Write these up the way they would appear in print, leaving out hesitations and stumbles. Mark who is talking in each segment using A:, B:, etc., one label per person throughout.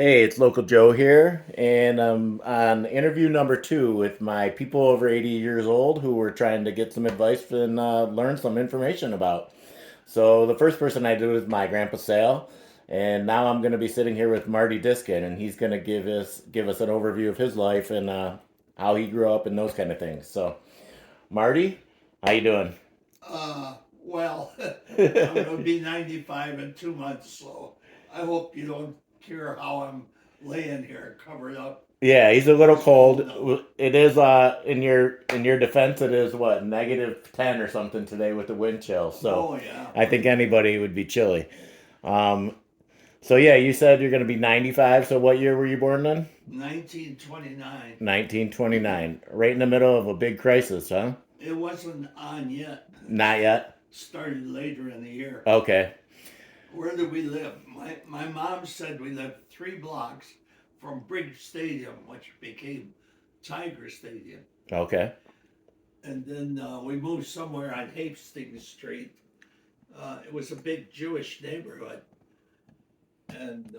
A: Hey, it's Local Joe here, and I'm on interview number two with my people over 80 years old who were trying to get some advice and learn some information about. So the first person I did was my grandpa Sal, and now I'm going to be sitting here with Marty Diskin, and he's going to give us an overview of his life and how he grew up and those kind of things. So, Marty, how you doing?
B: Well, I'm going to be 95 in 2 months, so I hope you don't care how I'm laying here covered up
A: Yeah, he's a
B: in
A: little
B: this cold
A: cold.
B: now.
A: It is in your defense it is what, -10 or something today with the wind chill. So
B: Oh, yeah,
A: I think
B: pretty bad.
A: anybody would be chilly. Um so yeah, you said you're going to be 95. So what year were you born then?
B: 1929.
A: 1929. Right in the middle of a big crisis, huh?
B: It wasn't on yet.
A: Not yet.
B: Started later in the year.
A: Okay.
B: Where did we live? My mom said we lived 3 blocks from Bridge Stadium, which became Tiger Stadium.
A: Okay.
B: And then we moved somewhere on Hastings Street. It was a big Jewish neighborhood, and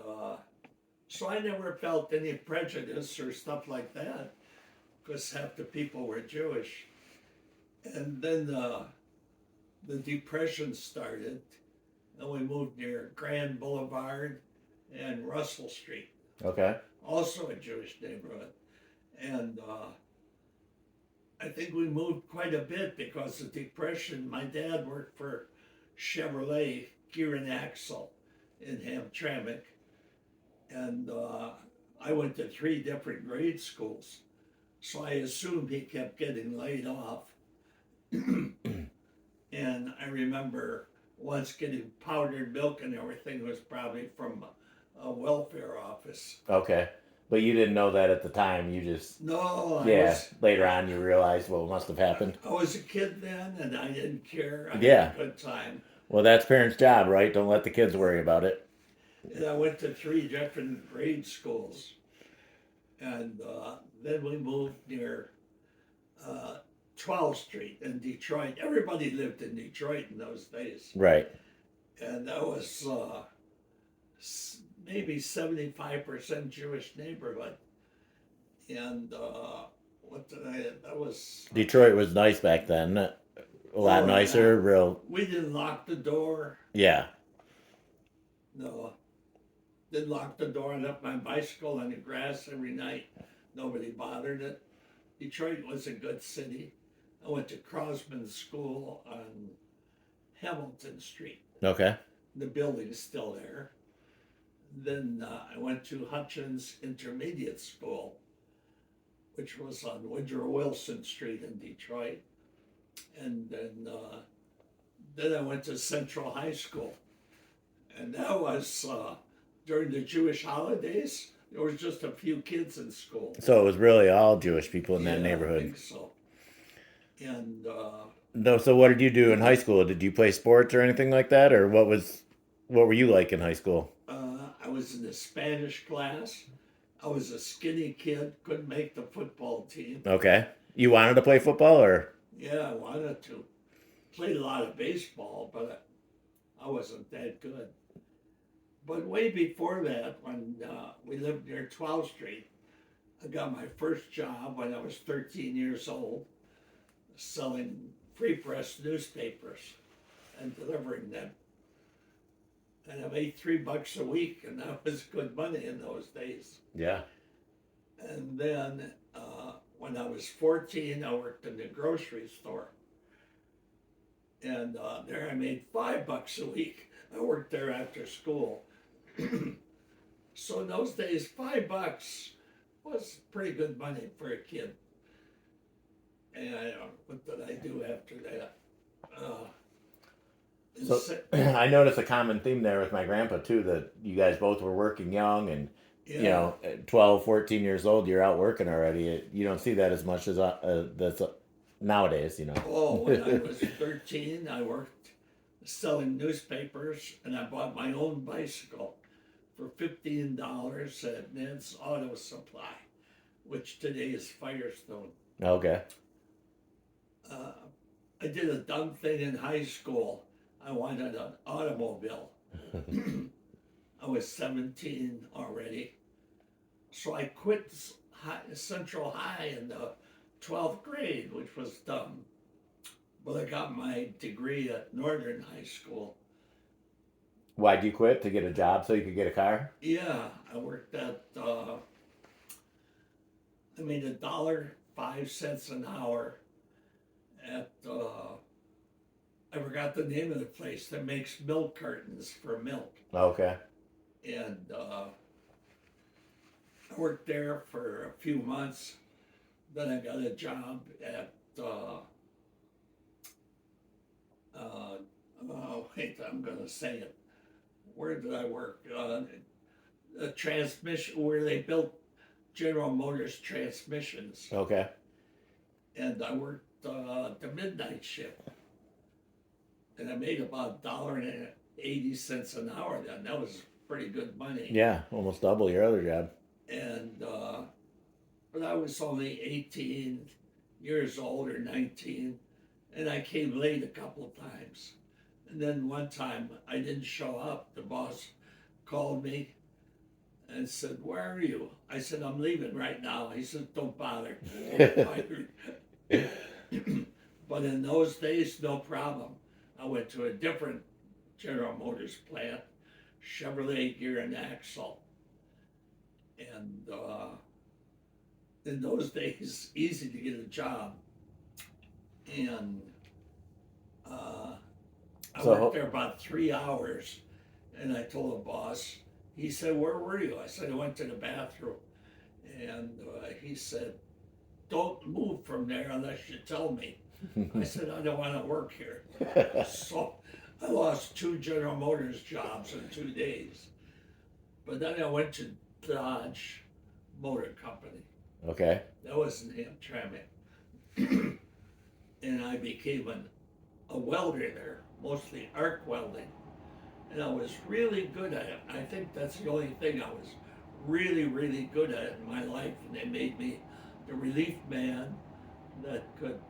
B: so I never felt any prejudice or stuff like that because half the people were Jewish. And then the Depression started, and we moved near Grand Boulevard and Russell Street,
A: Okay.
B: also a Jewish neighborhood. And I think we moved quite a bit because of the Depression. My dad worked for Chevrolet Gear and Axle in Hamtramck, and I went to 3 different grade schools. So I assumed he kept getting laid off. And I remember once getting powdered milk and everything was probably from a welfare office.
A: Okay. But you didn't know that at the time. You just
B: No,
A: yeah, later on you realized what must have happened.
B: I was a kid then, and I didn't care. I had a
A: Yeah.
B: good time.
A: Well, that's parents' job, right? Don't let the kids worry about it.
B: And I went to 3 different grade schools, and then we moved near uh, 12th Street in Detroit. Everybody lived in Detroit in those days,
A: Right.
B: and that was maybe 75% Jewish neighborhood. And what did I? That was
A: Detroit was nice back then. A lot
B: oh yeah.
A: nicer, real.
B: We didn't lock the door.
A: Yeah.
B: No, didn't lock the door. I left my bicycle on the grass every night. Nobody bothered it. Detroit was a good city. I went to Crosman School on Hamilton Street.
A: Okay.
B: The building's still there. Then I went to Hutchins Intermediate School, which was on Woodrow Wilson Street in Detroit. And then I went to Central High School. And that was during the Jewish holidays. There was just a few kids in school.
A: So it was really all Jewish people in that
B: Yeah, I
A: neighborhood.
B: think so. And
A: No. So what did you do in high school? Did you play sports or anything like that, or what were you like in high school?
B: I was in the Spanish class. I was a skinny kid, couldn't make the football team.
A: Okay. You wanted to play football, or
B: Yeah, I wanted to. Played a lot of baseball, but I wasn't that good. But way before that, when we lived near 12th Street, I got my first job when I was 13 years old, selling free press newspapers and delivering them. And I made $3 a week, and that was good money in those days.
A: yeah?
B: And then when I was 14, I worked in the grocery store, and there I made $5 a week. I worked there after school. So in those days, $5 was pretty good money for a kid. And what did I do after that? Uh,
A: So I noticed a common theme there with my grandpa too, that you guys both were working young and
B: yeah.
A: at 12, 14 years old, you're out working already. You don't see that as much as that's nowadays.
B: Oh, when I was 13, I worked selling newspapers, and I bought my own bicycle for $15 at Ned's Auto Supply, which today is Firestone.
A: Okay.
B: Uh, I did a dumb thing in high school. I wanted an automobile. I was 17 already, So I quit Central High in the 12th grade, which was dumb. But I got my degree at Northern High School.
A: Why'd you quit? To get a job so you could get a car?
B: Yeah, I worked at, I made $1.05 an hour at, I forgot the name of the place that makes milk cartons for milk.
A: Okay.
B: And I worked there for a few months. Then I got a job at, wait, I'm going to say it. Where did I work? A transmission, where they built General Motors transmissions.
A: Okay.
B: And I worked the midnight shift. And I made about $1.80 an hour then. That was pretty good money.
A: Yeah, almost double your other job.
B: And, but I was only 18 years old or 19, and I came late a couple of times. And then one time I didn't show up. The boss called me and said, "Where are you?" I said, "I'm leaving right now." He said, "Don't bother." But in those days, no problem. I went to a different General Motors plant, Chevrolet Gear and Axle. And in those days, easy to get a job. And I worked there about 3 hours, and I told the boss. He said, "Where were you?" I said, "I went to the bathroom." And he said, "Don't move from there unless you tell me." I said, "I don't want to work here." So I lost 2 General Motors jobs in 2 days. But then I went to Dodge Motor Company.
A: Okay.
B: That was in Hamtramck. And I became a welder there, mostly arc welding. And I was really good at it. I think that's the only thing I was really, really good at in my life. And they made me the relief man that could,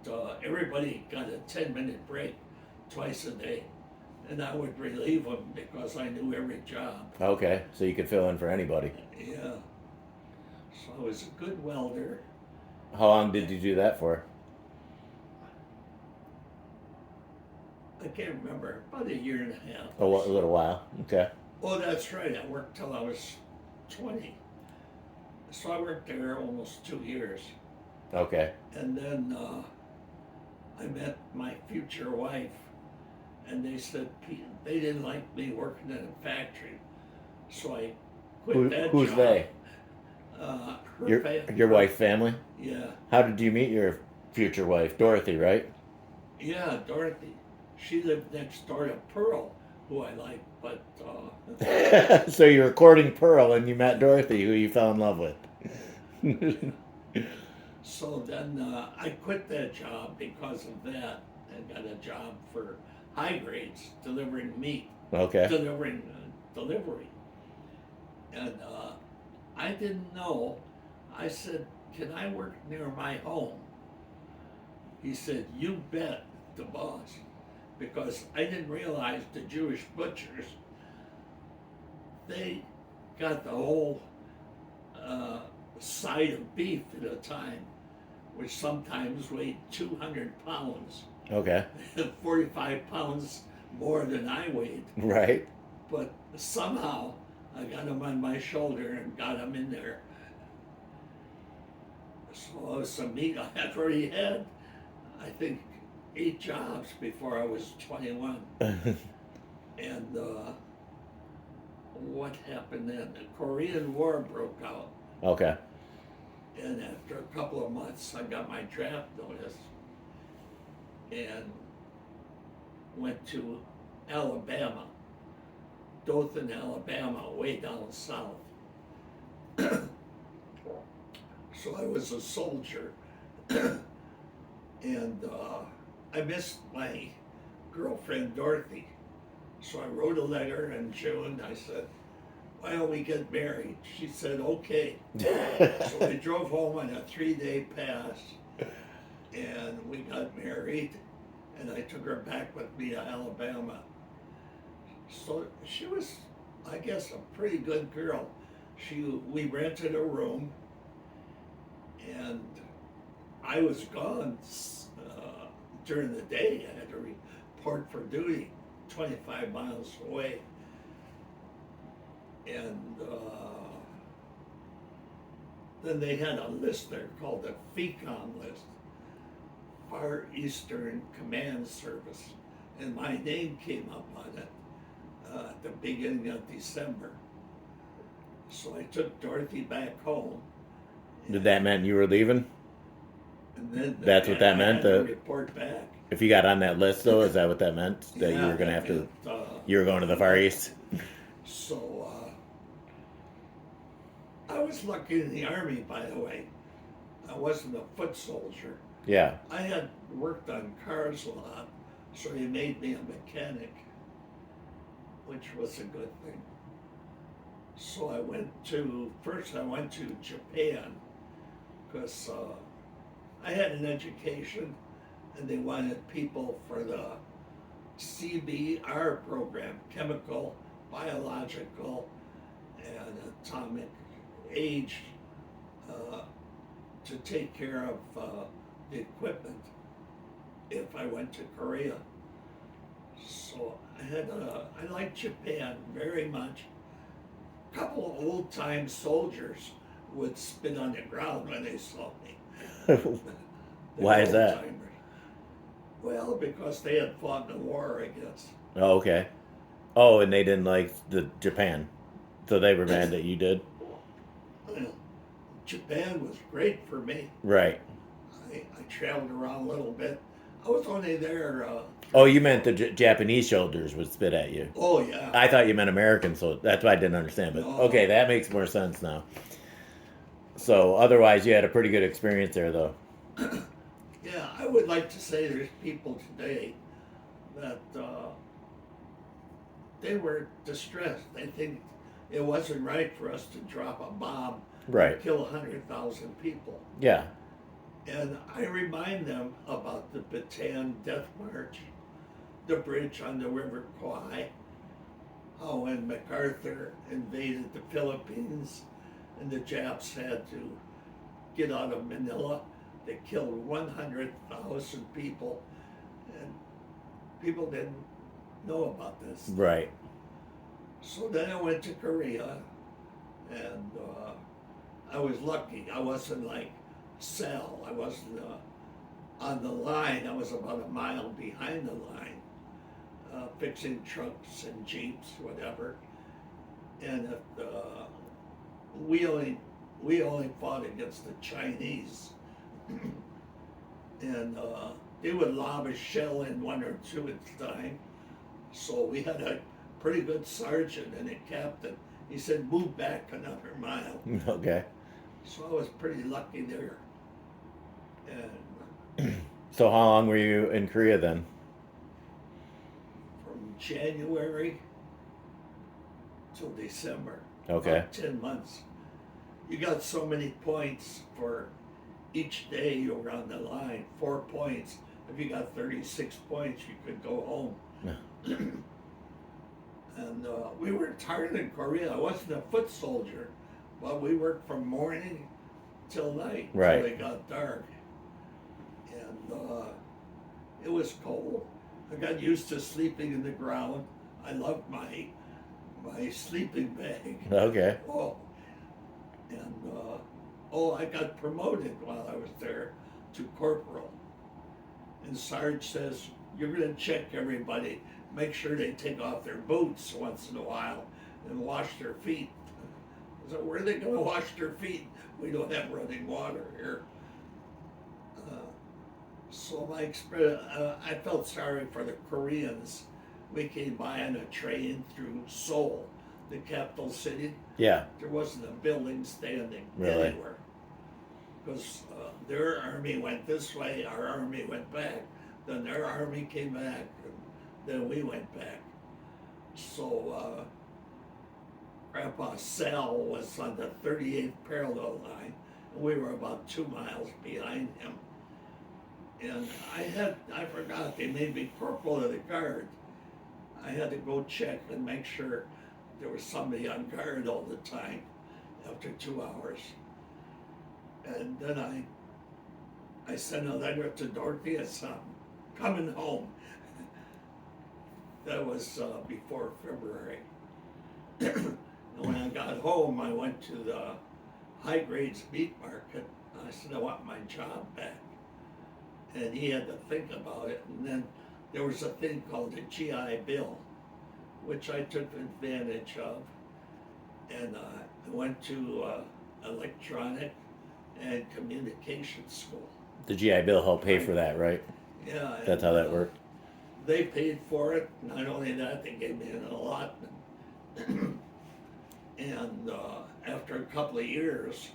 B: everybody got a 10-minute break twice a day. And I would relieve them because I knew every job.
A: Okay, so you could fill in for anybody.
B: Yeah. So I was a good welder.
A: How long did you do that for?
B: I can't remember, about a year and a half.
A: A little while. Okay.
B: Oh, that's right. I worked till I was 20. So I worked there almost 2 years.
A: Okay.
B: And then I met my future wife, and they said they didn't like me working in a factory. So I quit that
A: Who's
B: job.
A: they?
B: Her
A: your wife's family?
B: Yeah.
A: How did you meet your future wife? Dorothy, right?
B: Yeah, Dorothy. She lived next door to Pearl, who I liked, but
A: So you were courting Pearl and you met Dorothy, who you fell in love with.
B: so then I quit that job because of that and got a job for High Grades, delivering meat,
A: Okay.
B: delivering delivery. And I didn't know. I said, "Can I work near my home?" He said, "You bet," the boss. Because I didn't realize the Jewish butchers, they got the whole side of beef at a time, which sometimes weighed 200 pounds.
A: Okay.
B: 45 pounds more than I weighed.
A: Right.
B: But somehow I got them on my shoulder and got them in there. So it was some meat I had already had, I think, 8 jobs before I was 21. And what happened then? The Korean War broke out.
A: Okay.
B: And after a couple of months, I got my draft notice and went to Alabama, Dothan, Alabama, way down south. So I was a soldier. And I missed my girlfriend Dorothy. So I wrote a letter in June. I said, "Why don't we get married?" She said, "Okay." So I drove home on a 3-day pass, and we got married, and I took her back with me to Alabama. So she was, I guess, a pretty good girl. We rented a room, and I was gone during the day. I had to report for duty 25 miles away. And then they had a list there called the FECOM list, Far Eastern Command Service. And my name came up on it at the beginning of December. So I took Dorothy back home.
A: Did that mean you were leaving?
B: And then
A: That's what that
B: I
A: meant?
B: had to report back.
A: If you got on that list, though, is that what that meant? That you were going to have to, you were going to the Far East?
B: So I was lucky in the Army, by the way. I wasn't a foot soldier.
A: Yeah.
B: I had worked on cars a lot, so they made me a mechanic, which was a good thing. So first I went to Japan, because I had an education, and they wanted people for the CBR program, chemical, biological, and atomic age, to take care of the equipment if I went to Korea. So I liked Japan very much. A couple of old time soldiers would spit on the ground when they saw me.
A: Why is that?
B: Old-timers. Well, because they had fought in the war, I guess.
A: Oh, okay. Oh, and they didn't like the Japan. So they were mad that you did?
B: Well, Japan was great for me.
A: Right.
B: I traveled around a little bit. I was only there.
A: Oh, you meant the Japanese soldiers would spit at you.
B: Oh, yeah.
A: I thought you meant American, so that's why I didn't understand. But
B: No.
A: okay, that makes more sense now. So otherwise, you had a pretty good experience there, though.
B: Yeah, I would like to say there's people today that they were distressed. They think it wasn't right for us to drop a bomb
A: Right.
B: and kill 100,000 people.
A: Yeah.
B: And I remind them about the Bataan Death March, the bridge on the River Kwai, how when MacArthur invaded the Philippines and the Japs had to get out of Manila, they killed 100,000 people, and people didn't know about this.
A: Right.
B: So then I went to Korea, and I was lucky. I wasn't like Sal. I wasn't on the line. I was about a mile behind the line, fixing trucks and jeeps, whatever. And we only fought against the Chinese, and they would lob a shell in one or two at a time. So we had a pretty good sergeant and a captain. He said, "Move back another mile."
A: Okay.
B: So I was pretty lucky there. And
A: So how long were you in Korea then?
B: from January till December,
A: Okay.
B: about 10 months. You got so many points for each day you were on the line, 4 points. If you got 36 points, you could go home. And we worked hard in Korea. I wasn't a foot soldier, but we worked from morning till night,
A: Right.
B: till it got dark. And it was cold. I got used to sleeping in the ground. I loved my sleeping bag.
A: Okay.
B: Oh, and I got promoted while I was there to corporal. And Sarge says, "You're going to check everybody. Make sure they take off their boots once in a while and wash their feet." I said, "Where are they going to wash their feet? We don't have running water here." So my experience, I felt sorry for the Koreans. We came by on a train through Seoul, the capital city.
A: Yeah.
B: There wasn't a building standing
A: Really?
B: anywhere, because their army went this way, our army went back, then their army came back, and then we went back. So Grandpa Sal was on the 38th parallel line, and we were about 2 miles behind him. And I forgot, they made me corporal of the guard. I had to go check and make sure there was somebody on guard all the time. after 2 hours. And then I sent a letter to Dorothy and said, I'm coming home. That was before February. And when I got home, I went to the High Grades Meat Market. I said, I want my job back. And he had to think about it. And then there was a thing called the GI Bill, which I took advantage of. And I went to electronic and communication school.
A: The GI Bill helped pay for that, right?
B: Yeah.
A: That's how that worked.
B: They paid for it. Not only that, they gave me an allotment. And after a couple of years,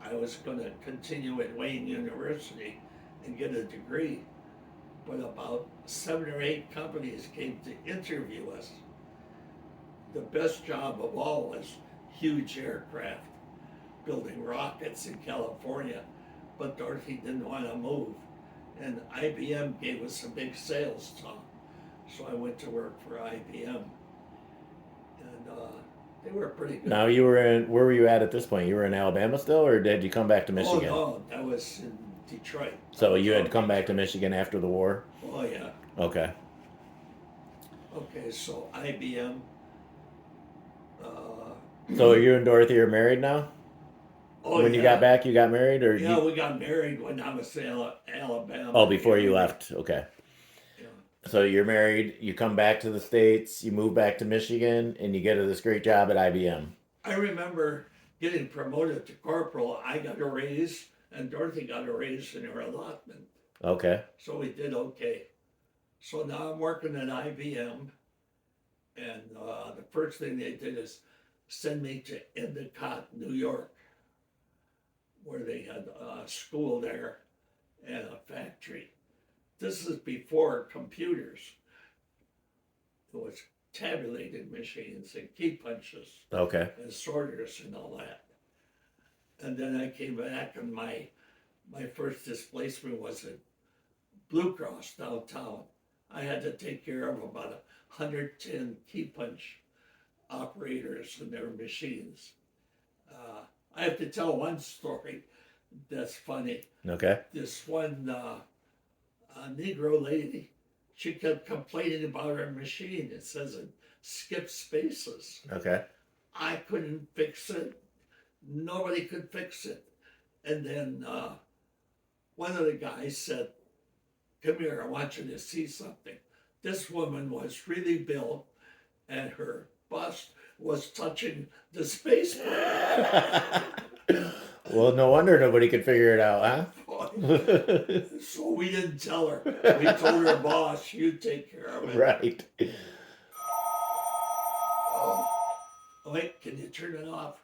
B: I was going to continue at Wayne University and get a degree. But about 7 or 8 companies came to interview us. The best job of all was huge aircraft, building rockets in California. But Dorothy didn't want to move. And IBM gave us a big sales talk. So I went to work for IBM. And they were pretty good.
A: Now you were in. Where were you at this point? You were in Alabama still, or did you come back to Michigan?
B: Oh no, that was in Detroit.
A: So you had come back to Michigan after the war.
B: Oh yeah.
A: Okay.
B: Okay, so IBM.
A: So you and Dorothy are married now?
B: Oh,
A: when you got back, you got married, or
B: yeah, we got married when I was in Alabama.
A: Oh, before you left. Okay.
B: Yeah.
A: So you're married. You come back to the States. You move back to Michigan, and you get this great job at IBM.
B: I remember getting promoted to corporal. I got a raise, and Dorothy got a raise in her allotment.
A: Okay.
B: So we did okay. So now I'm working at IBM, and the first thing they did is send me to Endicott, New York, where they had a school there and a factory. This is before computers. It was tabulating machines and key punches.
A: Okay.
B: And sorters and all that. And then I came back, and my first displacement was at Blue Cross downtown. I had to take care of about 110 key punch operators and their machines. I have to tell one story that's funny.
A: Okay.
B: This one Negro lady, she kept complaining about her machine. It says it skips spaces.
A: Okay.
B: I couldn't fix it. Nobody could fix it. And then one of the guys said, come here, I want you to see something. This woman was really built, and her bust was touching the space bar.
A: Well, no wonder nobody could figure it out, huh?
B: So we didn't tell her. We told her boss, you take care of it.
A: Right.
B: Oh, wait, can you turn it off?